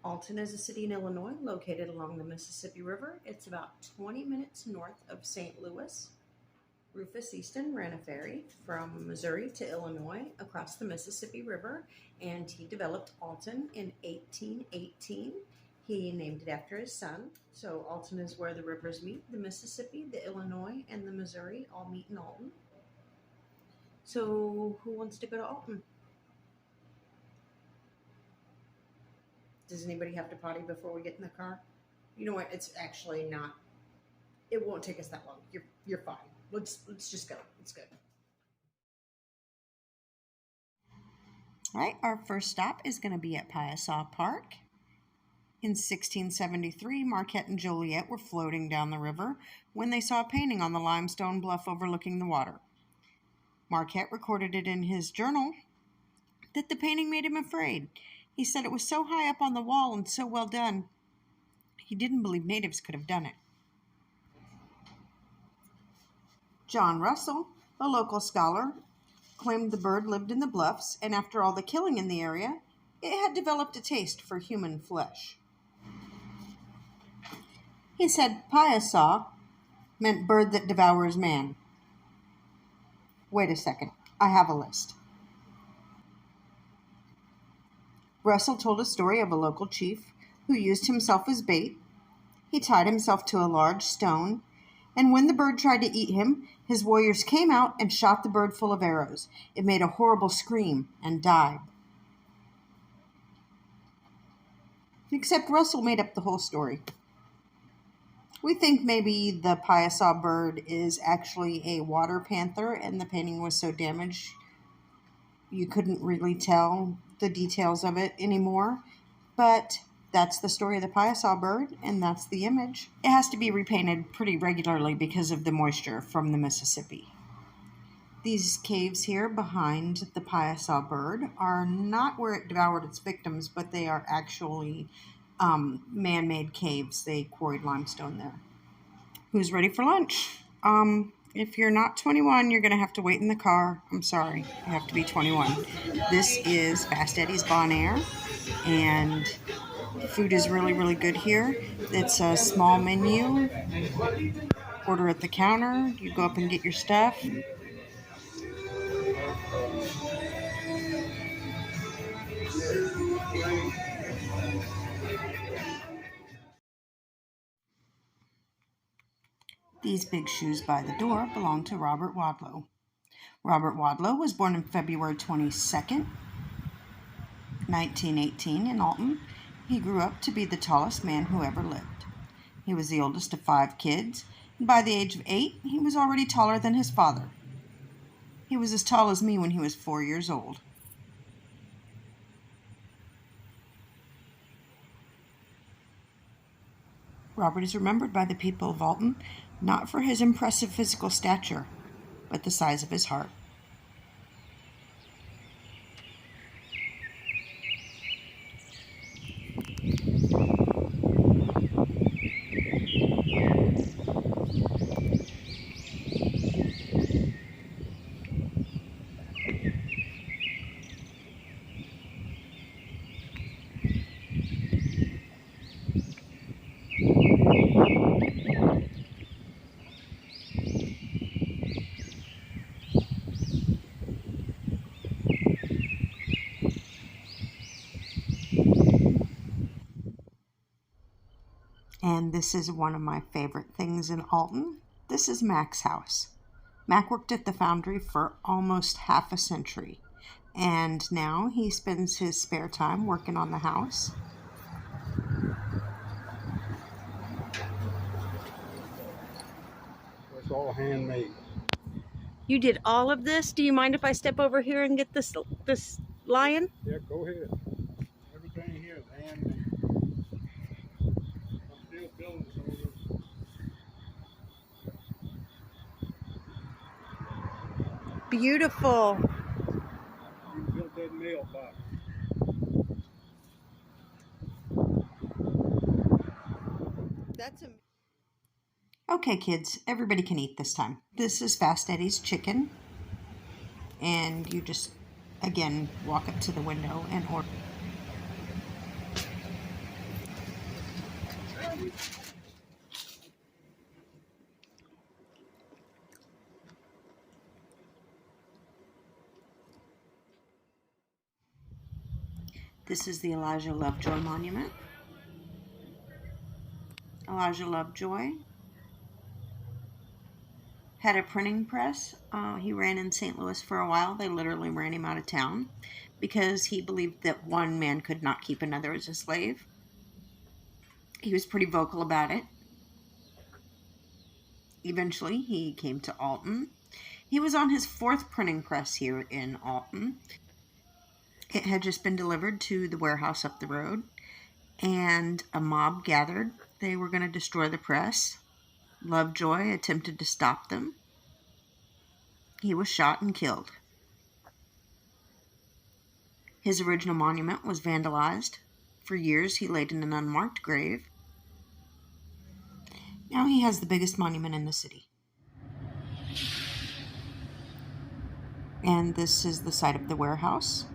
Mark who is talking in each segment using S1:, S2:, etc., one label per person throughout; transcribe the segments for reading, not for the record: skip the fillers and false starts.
S1: Alton is a city in Illinois located along the Mississippi River. It's about 20 minutes north of St. Louis. Rufus Easton ran a ferry from Missouri to Illinois across the Mississippi River, and he developed Alton in 1818. He named it after his son. So Alton is where the rivers meet. The Mississippi, the Illinois, and the Missouri all meet in Alton. So who wants to go to Alton? Does anybody have to potty before we get in the car? You know what? It's actually not. It won't take us that long. You're fine. Let's just go. It's good. All right. Our first stop is going to be at Paya Saw Park. In 1673, Marquette and Joliet were floating down the river when they saw a painting on the limestone bluff overlooking the water. Marquette recorded it in his journal that the painting made him afraid. He said it was so high up on the wall and so well done, he didn't believe natives could have done it. John Russell, a local scholar, claimed the bird lived in the bluffs, and after all the killing in the area, it had developed a taste for human flesh. He said Paya Saw meant bird that devours man. Wait a second, I have a list. Russell told a story of a local chief who used himself as bait. He tied himself to a large stone, and when the bird tried to eat him, his warriors came out and shot the bird full of arrows. It made a horrible scream and died. Except Russell made up the whole story. We think maybe the Paya Saw bird is actually a water panther, and the painting was so damaged you couldn't really tell the details of it anymore. But that's the story of the Paya Saw bird, and that's the image. It has to be repainted pretty regularly because of the moisture from the Mississippi. These caves here behind the Paya Saw bird are not where it devoured its victims, but they are actually man-made caves. They quarried limestone there. Who's ready for lunch? If you're not 21, you're going to have to wait in the car. I'm sorry, you have to be 21. This is Fast Eddie's Bon Air, and food is really, really good here. It's a small menu. Order at the counter. You go up and get your stuff. These big shoes by the door belong to Robert Wadlow. Robert Wadlow was born on February 22nd, 1918 in Alton. He grew up to be the tallest man who ever lived. He was the oldest of 5 kids, and by the age of 8, he was already taller than his father. He was as tall as me when he was 4 years old. Robert is remembered by the people of Alton not for his impressive physical stature, but the size of his heart. And this is one of my favorite things in Alton. This is Mac's house. Mac worked at the foundry for almost half a century, and now he spends his spare time working on the house.
S2: It's all handmade.
S1: You did all of this? Do you mind if I step over here and get this lion?
S2: Yeah, go ahead. Everything here is handmade. I'm still building some of this.
S1: Beautiful.
S2: You built that mailbox.
S1: That's a... Okay, kids, everybody can eat this time. This is Fast Eddie's chicken. And you just, again, walk up to the window and order. This is the Elijah Lovejoy Monument. Elijah Lovejoy had a printing press. He ran in St. Louis for a while. They literally ran him out of town because he believed that one man could not keep another as a slave. He was pretty vocal about it. Eventually, he came to Alton. He was on his 4th printing press here in Alton. It had just been delivered to the warehouse up the road, and a mob gathered. They were going to destroy the press. Lovejoy attempted to stop them. He was shot and killed. His original monument was vandalized. For years, he laid in an unmarked grave. Now he has the biggest monument in the city. And this is the site of the warehouse.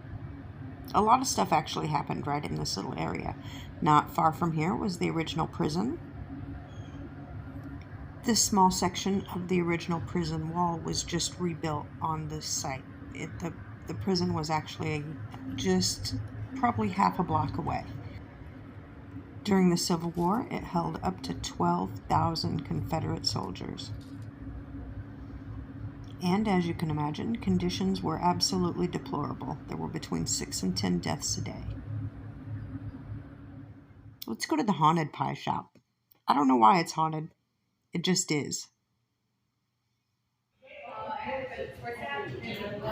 S1: A lot of stuff actually happened right in this little area. Not far from here was the original prison. This small section of the original prison wall was just rebuilt on this site. The prison was actually just probably half a block away. During the Civil War, it held up to 12,000 Confederate soldiers. And as you can imagine, conditions were absolutely deplorable. There were between 6 and 10 deaths a day. Let's go to the haunted pie shop. I don't know why it's haunted. It just is.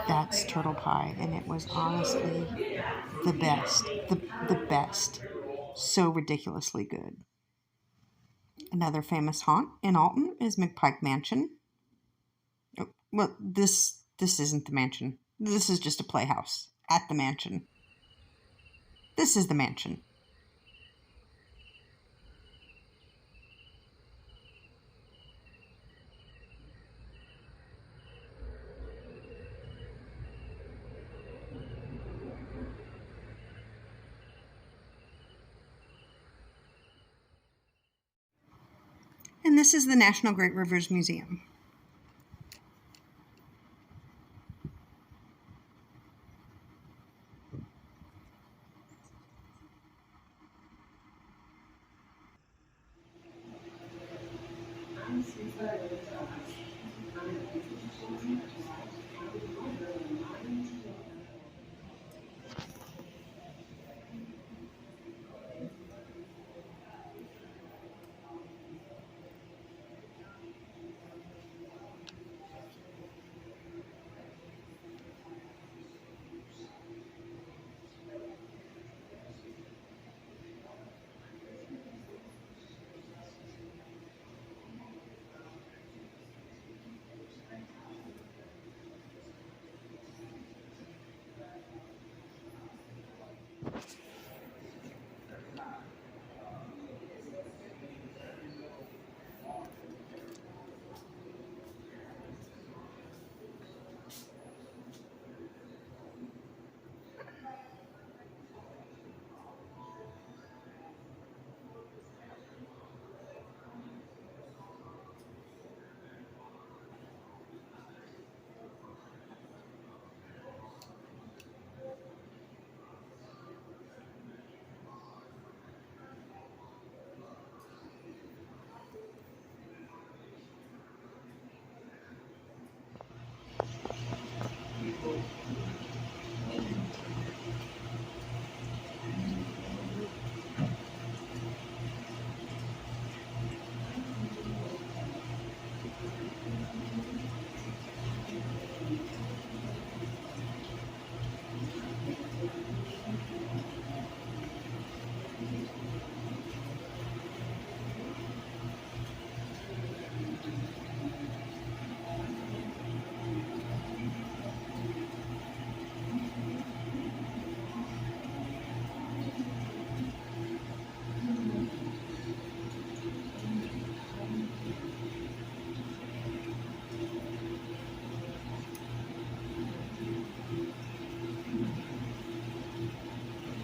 S1: That's turtle pie, and it was honestly the best. The best. So ridiculously good. Another famous haunt in Alton is Mcpike Mansion. Well, this isn't the mansion. This is just a playhouse at the mansion. This is the mansion. And this is the National Great Rivers Museum.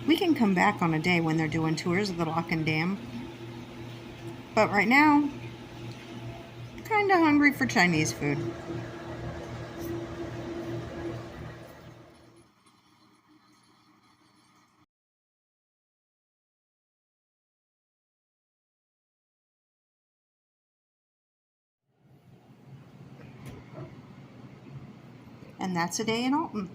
S1: We can come back on a day when they're doing tours of the lock and dam. But right now, kind of hungry for Chinese food. And that's a day in Alton.